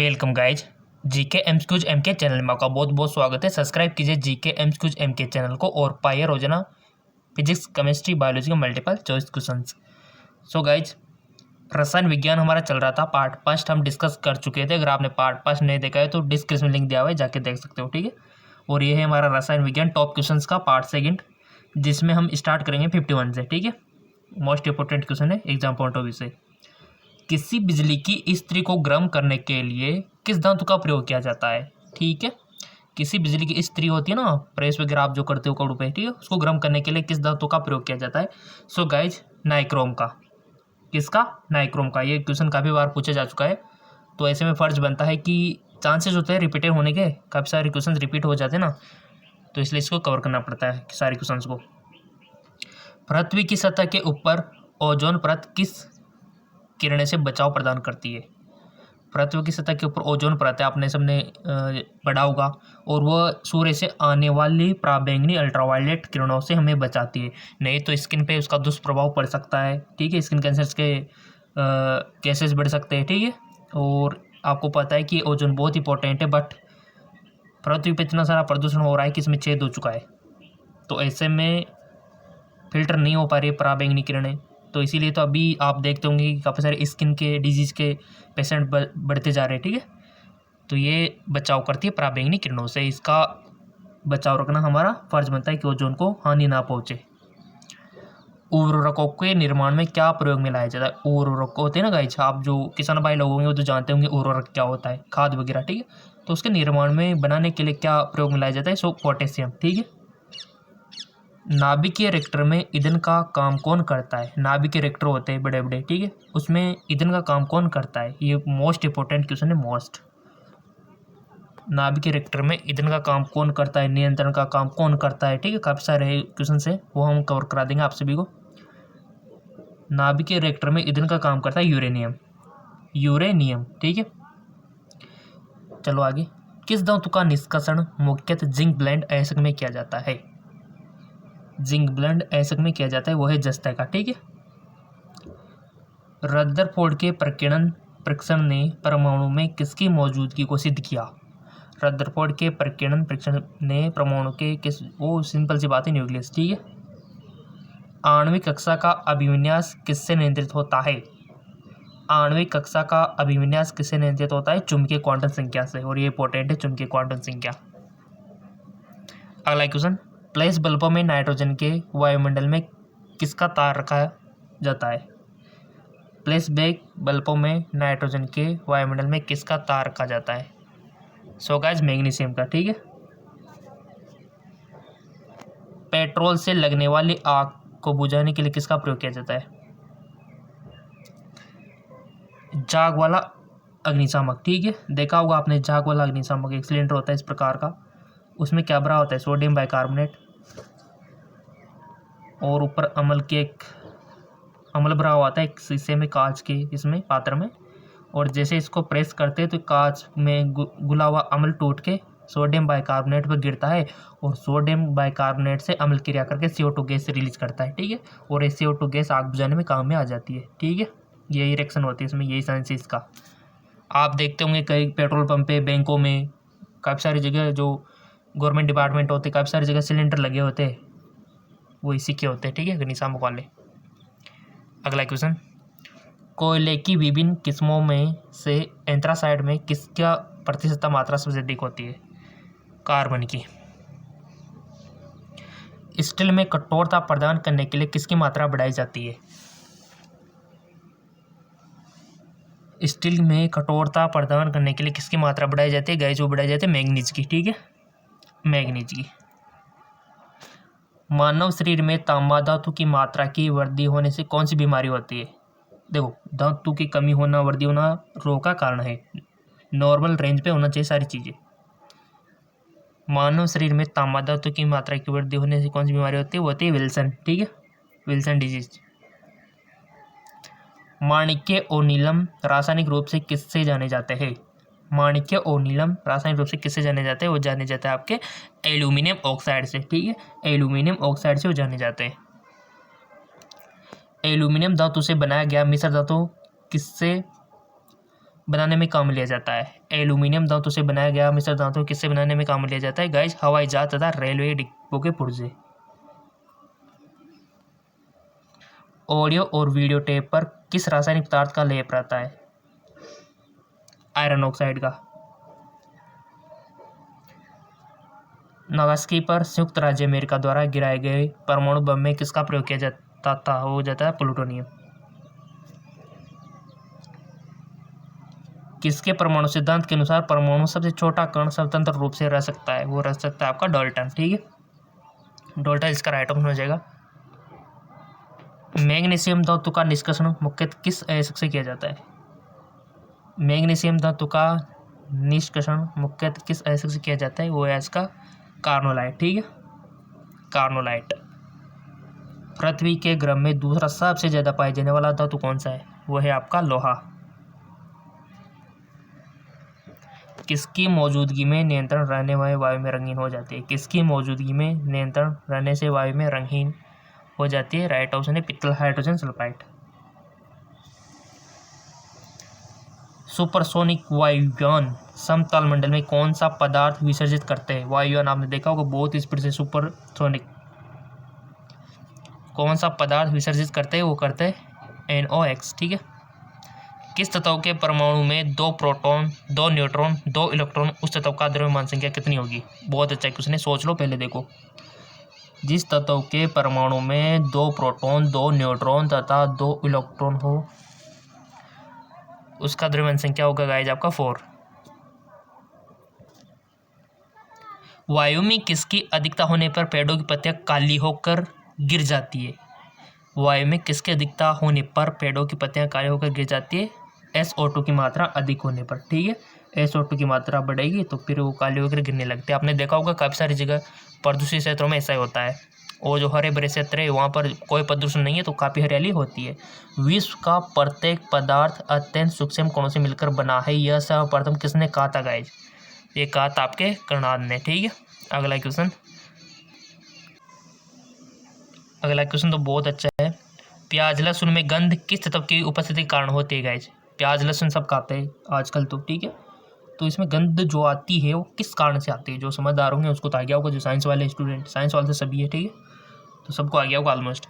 Welcome guys. GK MCQs MK channel में आपका बहुत बहुत स्वागत है। सब्सक्राइब कीजिए जीके एमक्यूज एमके चैनल को और पाइए रोजाना फिजिक्स, केमिस्ट्री, बायोलॉजी का multiple choice questions. So guys, रसायन विज्ञान हमारा चल रहा था, पार्ट फर्स्ट हम डिस्कस कर चुके थे। अगर आपने पार्ट फर्स्ट नहीं देखा है तो डिस्क्रिप्शन में लिंक दिया हुआ है, जाके देख सकते हो, ठीक है। और ये है हमारा रसायन विज्ञान टॉप क्वेश्चन का पार्ट सेकेंड, जिसमें हम स्टार्ट करेंगे 51 से, ठीक है। मोस्ट इंपॉर्टेंट क्वेश्चन है एग्जाम पॉइंट ऑफ व्यू से। किसी बिजली की इस्त्री को गर्म करने के लिए किस धातु का प्रयोग किया जाता है, ठीक है। किसी बिजली की इस्त्री होती है ना, प्रेस वगैरह आप जो करते हो कपड़ों पे, ठीक है, उसको गर्म करने के लिए किस धातु का प्रयोग किया जाता है। सो गाइज, नाइक्रोम का। किसका? नाइक्रोम का। ये क्वेश्चन काफ़ी बार पूछा जा चुका है, तो ऐसे में फर्ज बनता है कि चांसेस होते हैं रिपीटेड होने के, काफ़ी सारे क्वेश्चन रिपीट हो जाते हैं ना, तो इसलिए इसको कवर करना पड़ता है सारे क्वेश्चन को। पृथ्वी की सतह के ऊपर ओजोन परत किस किरणें से बचाव प्रदान करती है। पृथ्वी की सतह के ऊपर ओजोन परत है, आपने सबने पढ़ा होगा, और वह सूर्य से आने वाली पराबैंगनी अल्ट्रावायलेट किरणों से हमें बचाती है। नहीं तो स्किन पे उसका दुष्प्रभाव पड़ सकता है, ठीक है। स्किन कैंसर्स के केसेस बढ़ सकते हैं, ठीक है। और आपको पता है कि ओजोन बहुत इंपॉर्टेंट है, बट पृथ्वी पे इतना सारा प्रदूषण हो रहा है कि इसमें छेद हो चुका है, तो ऐसे में फिल्टर नहीं हो पा रही पराबैंगनी किरणें। तो इसीलिए तो अभी आप देखते होंगे कि काफ़ी सारे स्किन के डिजीज़ के पेशेंट बढ़ते जा रहे हैं, ठीक है। तो ये बचाव करती है पराबैंगनी किरणों से, इसका बचाव रखना हमारा फर्ज बनता है कि ओजोन को हानि ना पहुँचे। उर्वरकों के निर्माण में क्या प्रयोग में लाया जाता है। उर्वरक होते हैं ना गाइस, आप जो किसान भाई लोग होंगे वो तो जानते होंगे उर्वरक क्या होता है, खाद वगैरह, ठीक है। तो उसके निर्माण में बनाने के लिए क्या प्रयोग में लाया जाता है। सो पोटेशियम, ठीक है। नाभिकीय रिएक्टर में ईंधन का काम कौन करता है। नाभिकीय रिएक्टर होते हैं बड़े बड़े, ठीक है, उसमें ईंधन का काम कौन करता है। ये मोस्ट इंपॉर्टेंट क्वेश्चन है, मोस्ट। नाभिकीय रिएक्टर में ईंधन का काम कौन करता है, नियंत्रण का काम कौन करता है, ठीक है। काफ़ी सारे क्वेश्चन है, वो हम कवर करा देंगे आप सभी को। नाभिकीय रिएक्टर में ईंधन का काम करता है यूरेनियम, यूरेनियम, ठीक है। चलो आगे। किस धातु का निष्कर्षण मुख्यतः जिंक ब्लेंड अयस्क में किया जाता है। जिंक ब्लेंड अयस्क में किया जाता है, वो है जस्ता का, ठीक है। रदरफोर्ड के परीक्षण ने परमाणु में किसकी मौजूदगी को सिद्ध किया। रदरफोर्ड के परीक्षण ने परमाणु के किस, वो सिंपल सी बात है, न्यूक्लियस, ठीक है। आणविक कक्षा का अभिविन्यास किससे नियंत्रित होता है। आणविक कक्षा का अभिविन्यास किससे नियंत्रित होता है। चुंबकीय क्वांटम संख्या से, और ये इंपॉर्टेंट है, चुंबकीय क्वांटम संख्या। अगला क्वेश्चन। प्लेस बल्बों में नाइट्रोजन के वायुमंडल में किसका तार रखा जाता है। प्लेस बैग बल्बों में नाइट्रोजन के वायुमंडल में किसका तार रखा जाता है। सो गाइस, मैग्नीशियम का, ठीक है। पेट्रोल से लगने वाली आग को बुझाने के लिए किसका प्रयोग किया जाता है। झाग वाला अग्निशामक, ठीक है। देखा होगा आपने, झाग वाला अग्निशामक एक सिलेंडर होता है इस प्रकार का, उसमें क्या भरा होता है, सोडियम बाइकार्बोनेट, और ऊपर अम्ल के एक अम्ल भरा हुआ आता है एक शीशे में, कांच के इसमें पात्र में, और जैसे इसको प्रेस करते हैं तो कांच में घुला हुआ अम्ल टूट के सोडियम बाइकार्बोनेट पर गिरता है, और सोडियम बाइकार्बोनेट से अम्ल क्रिया करके CO2 गैस रिलीज करता है, ठीक है। और ये CO2 गैस आग बुझाने में काम में आ जाती है, ठीक है। यही रिएक्शन होती है इसमें, यही साइंस है इसका। आप देखते होंगे कई पेट्रोल पंप पे, बैंकों में, काफ़ी सारी जगह जो गवर्नमेंट डिपार्टमेंट होते हैं, काफ़ी सारी जगह सिलेंडर लगे होते हैं, वो इसी के होते हैं, ठीक है, अग्निशामक वाले। अगला क्वेश्चन। कोयले की विभिन्न किस्मों में से एंथ्रासाइड में किसका प्रतिशत मात्रा सबसे अधिक होती है। कार्बन की। स्टील में कठोरता प्रदान करने के लिए किसकी मात्रा बढ़ाई जाती है। स्टील में कठोरता प्रदान करने के लिए किसकी मात्रा बढ़ाई जाती है। गाइस, वो बढ़ाई जाती है मैंगनीज की, ठीक है, मैंगनीज की। मानव शरीर में तांबा धातु की मात्रा की वृद्धि होने से कौन सी बीमारी होती है। देखो, धातु की कमी होना, वृद्धि होना रोग का कारण है। नॉर्मल रेंज पे होना चाहिए सारी चीज़ें। मानव शरीर में तांबा धातु की मात्रा की वृद्धि होने से कौन सी बीमारी होती है, वो होती है विल्सन, ठीक है, विल्सन डिजीज। माणिक्य और नीलम रासायनिक रूप से किससे जाने जाते हैं। माणिक्य और नीलम रासायनिक रूप से किससे जाने जाते हैं, वो जाने जाते हैं आपके एल्यूमिनियम ऑक्साइड से, ठीक है, एल्यूमिनियम ऑक्साइड से वो जाने जाते हैं। एल्यूमिनियम धातु से बनाया गया मिश्र धातु किससे बनाने में काम लिया जाता है? एल्यूमिनियम धातु से बनाया गया मिश्र धातु किससे बनाने में काम लिया जाता है गाइज? हवाई जहाज तथा रेलवे डिब्बों के पुर्जे। ऑडियो और वीडियो टेप पर किस रासायनिक पदार्थ का लेप रहता है? आयरन ऑक्साइड का। नागासाकी पर संयुक्त राज्य अमेरिका द्वारा गिराए गए परमाणु बम में किसका प्रयोग किया जाता था? हो जाता है प्लूटोनियम। किसके परमाणु सिद्धांत के अनुसार परमाणु सबसे छोटा कण स्वतंत्र रूप से रह सकता है? वो रह सकता है आपका डाल्टन। ठीक है, डाल्टन इसका राइट ऑप्शन हो जाएगा। मैग्नीशियम धातु का निष्कर्षण मुख्यतः किस अयस्क से किया जाता है? मैग्नीशियम धातु का निष्कर्षण मुख्यतः किस अयस्क से किया जाता है? वो है इसका कार्नोलाइट। ठीक है, कार्नोलाइट। पृथ्वी के ग्रह में दूसरा सबसे ज्यादा पाए जाने वाला धातु कौन सा है? वो है आपका लोहा। किसकी मौजूदगी में नियंत्रण रहने वाले वायु में रंगीन हो जाती है? किसकी मौजूदगी में नियंत्रण रहने से वायु में रंगीन हो जाती है? राइट ऑप्शन है पित्तल हाइड्रोजन सल्फाइड। सुपरसोनिक वायुयान समतल मंडल में कौन सा पदार्थ विसर्जित करते हैं? वायुयान आपने देखा होगा बहुत स्पीड से सुपरसोनिक कौन सा पदार्थ विसर्जित करते हैं? वो करते हैं NOx। ठीक है, किस तत्व के परमाणु में 2 प्रोटॉन 2 न्यूट्रॉन 2 इलेक्ट्रॉन उस तत्व का द्रव्यमान संख्या कितनी होगी? बहुत अच्छा क्वेश्चन है, सोच लो पहले। देखो, जिस तत्व के परमाणु में 2 प्रोटॉन 2 न्यूट्रॉन तथा 2 इलेक्ट्रॉन हो उसका द्रव्यमान संख्या होगा गाइस आपका 4। वायु में किसकी अधिकता होने पर पेड़ों की पत्तियां काली होकर गिर जाती है? वायु में किसकी अधिकता होने पर पेड़ों की पत्तियां काली होकर गिर जाती है? SO2 की मात्रा अधिक होने पर। ठीक है, SO2 की मात्रा बढ़ेगी तो फिर वो काली होकर गिरने लगती है। आपने देखा होगा काफ़ी सारी जगह प्रदूषित क्षेत्रों में ऐसा ही होता है, और जो हरे भरे क्षेत्र है वहाँ पर कोई प्रदूषण नहीं है तो काफ़ी हरियाली होती है। विश्व का प्रत्येक पदार्थ अत्यंत सूक्ष्म कणों से मिलकर बना है, यह सर्वप्रथम किसने कहा था गाइज? ये कहा था आपके कर्णाद ने। ठीक है, अगला क्वेश्चन तो बहुत अच्छा है। प्याज लहसुन में गंध किस तत्व की उपस्थिति के कारण होती है गाइज? प्याज लहसुन सब खाते हैं आजकल तो। ठीक है, तो इसमें गंध जो आती है वो किस कारण से आती है? जो समझदार होंगे उसको तो आ गया होगा, जो साइंस वाले स्टूडेंट, साइंस वाले तो सभी है। ठीक है, तो सबको आ गया होगा ऑलमोस्ट।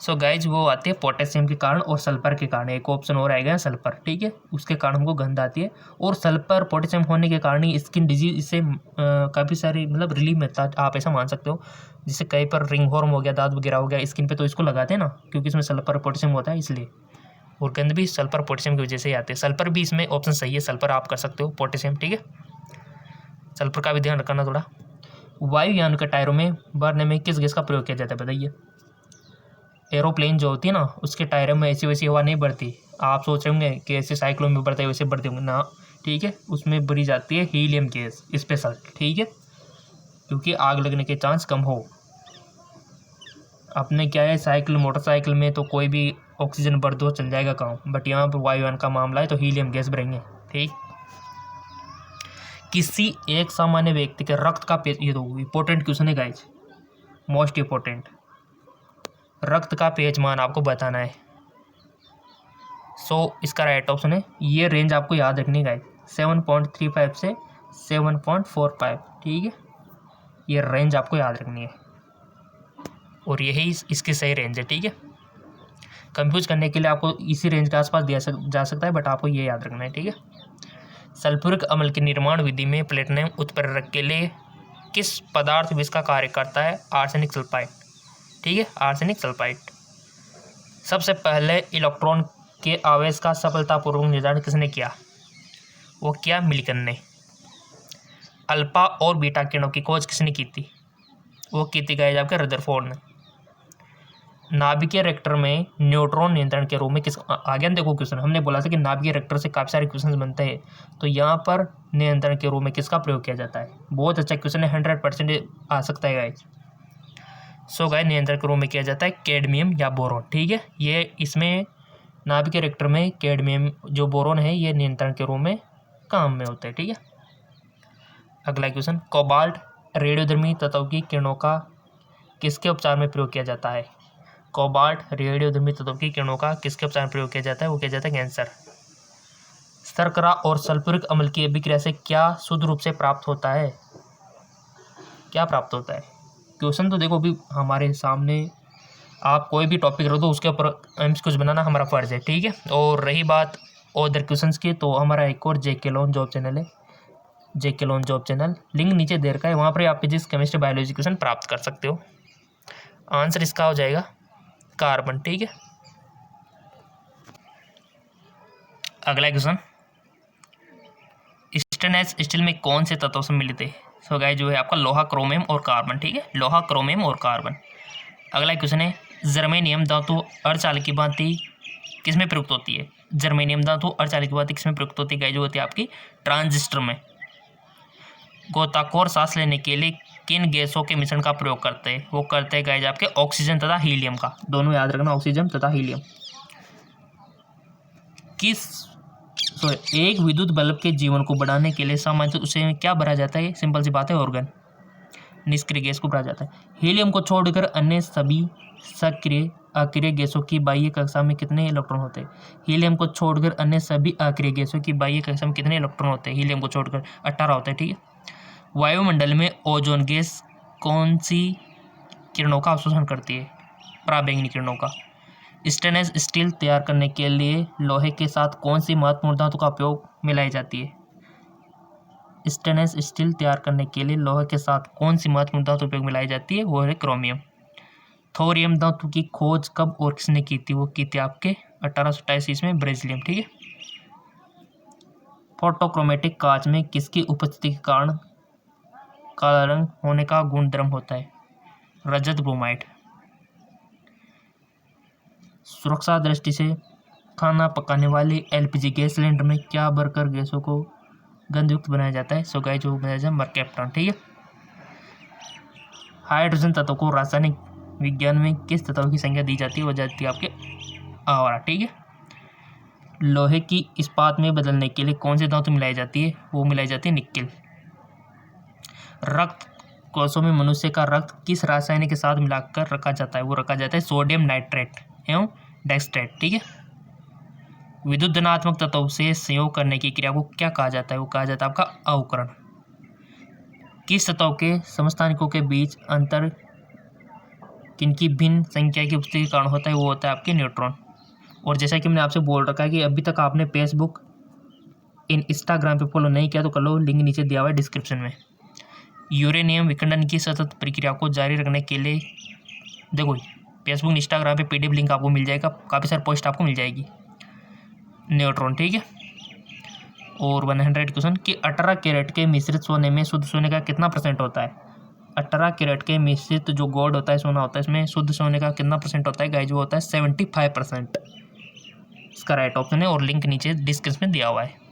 सो गाइज वो आती है पोटेशियम के कारण और सल्फर के कारण। एक ऑप्शन और आएगा सल्फर। ठीक है, उसके कारण हमको गंध आती है, और सल्फर पोटेशियम होने के कारण ही स्किन डिजीज इससे काफ़ी सारी मतलब रिलीफ मिलता है, आप ऐसा मान सकते हो। जिससे कहीं पर रिंग हॉर्म हो गया, दांत वगैरह हो गया स्किन पे, तो इसको लगाते हैं ना, क्योंकि इसमें सल्फर पोटेशियम होता है इसलिए। और गंध भी सल्फर पोटेशियम की वजह से ही आती है। सल्फर भी इसमें ऑप्शन सही है, सल्फर आप कर सकते हो, पोटेशियम। ठीक है, सल्फर का भी ध्यान रखना थोड़ा। वायुयान के टायरों में भरने में किस गैस का प्रयोग किया जाता है बताइए? एरोप्लेन जो होती है ना उसके टायरों में ऐसी वैसी हवा नहीं बढ़ती। आप सोच रहे होंगे कि ऐसे साइक्लोन में बढ़ता है वैसे बढ़ते होंगे ना। ठीक है, उसमें भरी जाती है हीलियम गैस स्पेशल। ठीक है, क्योंकि आग लगने के चांस कम हो। अपने क्या है साइकिल मोटरसाइकिल में तो कोई भी ऑक्सीजन भर दो चल जाएगा काम, बट यहाँ पर वायुयान का मामला है तो हीलियम गैस भरेंगे। ठीक, किसी एक सामान्य व्यक्ति के रक्त का ये तो इंपॉर्टेंट क्वेश्चन है गाइज, मोस्ट इंपॉर्टेंट। रक्त का pH मान आपको बताना है। सो इसका राइट ऑप्शन है, ये रेंज आपको याद रखनी गाइज, 7.35 से 7.45। ठीक है, ये रेंज आपको याद रखनी है और यही इसकी सही रेंज है। ठीक है, कंफ्यूज करने के लिए आपको इसी रेंज के आसपास दिया जा सकता है, बट आपको ये याद रखना है। ठीक है, सल्फ्यूरिक अम्ल की निर्माण विधि में प्लेटिनम उत्प्रेरक के लिए किस पदार्थ विष का कार्य करता है? Arsenic sulphide. ठीक है, आर्सेनिक सल्फाइड। सबसे पहले इलेक्ट्रॉन के आवेश का सफलतापूर्वक निर्धारण किसने किया? वो किया मिल्टन ने। अल्फा और बीटा किरणों की खोज किसने की थी? वो की थी गाइस आपके रदरफोर्ड ने। नाभिकीय रिएक्टर में न्यूट्रॉन नियंत्रण के रूप में किस आ गया? देखो क्वेश्चन, हमने बोला था कि नाभिकीय रिएक्टर से काफ़ी सारे क्वेश्चन बनते हैं, तो यहाँ पर नियंत्रण के रूप में किसका प्रयोग किया जाता है? बहुत अच्छा क्वेश्चन है, 100% आ सकता है गाइस। सो गाइस नियंत्रण के रूप में किया जाता है कैडमियम या बोरोन। ठीक है, ये इसमें नाभिकीय रिएक्टर में कैडमियम जो बोरोन है ये नियंत्रण के रूप में काम में होता है। ठीक है, अगला क्वेश्चन, कोबाल्ट रेडियोधर्मी तत्व की किरणों का किसके उपचार में प्रयोग किया जाता है? कोबाल्ट रेडियोधर्मी तत्व की किरणों का किसके उपचार में प्रयोग किया जाता है? वो किया जाता है कैंसर। शर्करा और सल्फ्यूरिक अम्ल की अभिक्रिया से क्या शुद्ध रूप से प्राप्त होता है? क्या प्राप्त होता है? क्वेश्चन तो देखो अभी हमारे सामने, आप कोई भी टॉपिक रख दो उसके ऊपर एमसीक्यूज बनाना हमारा फ़र्ज़ है, ठीक है। और रही बात अदर क्वेश्चंस की, तो हमारा एक और जेके लोन जॉब चैनल है, जेके लोन जॉब चैनल, लिंक नीचे दे रखा है, वहाँ पर आप फिजिक्स केमिस्ट्री बायोलॉजी क्वेश्चन प्राप्त कर सकते हो। आंसर इसका हो जाएगा कार्बन, ठीक है। अगला क्वेश्चन, स्टेनलेस स्टील में कौन से तत्व सम्मिलित है? सो गाइस जो है आपका लोहा, क्रोमियम और कार्बन, ठीक है, लोहा, क्रोमियम और कार्बन। अगला क्वेश्चन है, जर्मेनियम धातु अर्धचालक की भांति किस में प्रयुक्त होती है? जर्मेनियम धातु अर्धचालक की भांति किस में प्रयुक्त होती है? गाइस जो होती है आपकी ट्रांजिस्टर में। गोताखोर सांस लेने के लिए किन गैसों के मिश्रण का प्रयोग करते हैं? वो करते हैं गाइस आपके ऑक्सीजन तथा हीलियम का, दोनों याद रखना, ऑक्सीजन तथा हीलियम। एक विद्युत बल्ब के जीवन को बढ़ाने के लिए सामान्यतः उसे क्या भरा जाता है? सिंपल सी बात है, ऑर्गन, निष्क्रिय गैस को भरा जाता है। हीलियम को छोड़कर अन्य सभी सक्रिय अक्रिय गैसों की बाह्य कक्षा में कितने इलेक्ट्रॉन होते हैं? हीलियम को छोड़कर अन्य सभी अक्रिय गैसों की बाह्य कक्षा में कितने इलेक्ट्रॉन होते हैं? हीलियम को छोड़कर 18 होते हैं, ठीक है। वायुमंडल में ओजोन गैस कौन सी किरणों का अवशोषण करती है? पराबैंगनी किरणों का। स्टेनलेस स्टील तैयार करने के लिए लोहे के साथ कौन सी महत्वपूर्ण धातु का उपयोग मिलाई जाती है? स्टेनलेस स्टील तैयार करने के लिए लोहे के साथ कौन सी महत्वपूर्ण धातु उपयोग मिलाई जाती है? वो है क्रोमियम। थोरियम धातु की खोज कब और किसने की थी? वो की थी आपके 1887 में, ब्रेजिलियम, ठीक है। फोटोक्रोमेटिक कांच में किसकी उपस्थिति के कारण काला रंग होने का गुणधर्म होता है? रजत, ब्रोमाइड। सुरक्षा दृष्टि से खाना पकाने वाली एलपीजी गैस सिलेंडर में क्या भरकर गैसों को गंधयुक्त बनाया जाता है? सो गाइस जो बनाया जाता है मर्कैप्टन, ठीक है। हाइड्रोजन तत्व को रासायनिक विज्ञान में किस तत्व की संज्ञा दी जाती है? वो जाती है आपके आवारा, ठीक है। लोहे की इस्पात में बदलने के लिए कौन सी धातु मिलाई जाती है? वो मिलाई जाती है निकेल। रक्त कोशों में मनुष्य का रक्त किस रासायनिक के साथ मिलाकर रखा जाता है? वो रखा जाता है सोडियम नाइट्रेट एवं डेक्सट्रेट, ठीक है। विद्युत धनात्मक तत्व से संयोग करने की क्रिया को क्या कहा जाता है? वो कहा जाता है आपका अवकरण। किस तत्व के समस्थानिकों के बीच अंतर किनकी भिन्न संख्या की उपस्थिति के कारण होता है? वो होता है आपके न्यूट्रॉन। और जैसा कि मैंने आपसे बोल रखा है कि अभी तक आपने फेसबुक, इंस्टाग्राम पे फॉलो नहीं किया तो कर लो, लिंक नीचे दिया हुआ है डिस्क्रिप्शन में। यूरेनियम विखंडन की सतत प्रक्रिया को जारी रखने के लिए देखो फेसबुक, इंस्टाग्राम पे पीडीएफ लिंक आपको मिल जाएगा, काफ़ी सारी पोस्ट आपको मिल जाएगी। न्यूट्रॉन, ठीक है। और 100 क्वेश्चन कि 18 कैरेट के मिश्रित सोने में शुद्ध सोने का कितना % होता है? 18 कैरेट के मिश्रित जो गोल्ड होता है, सोना होता है, इसमें शुद्ध सोने का कितना % होता है? गाइस वो होता है 75%। इसका राइट ऑप्शन है और लिंक नीचे डिस्क्रिप्शन में दिया हुआ है।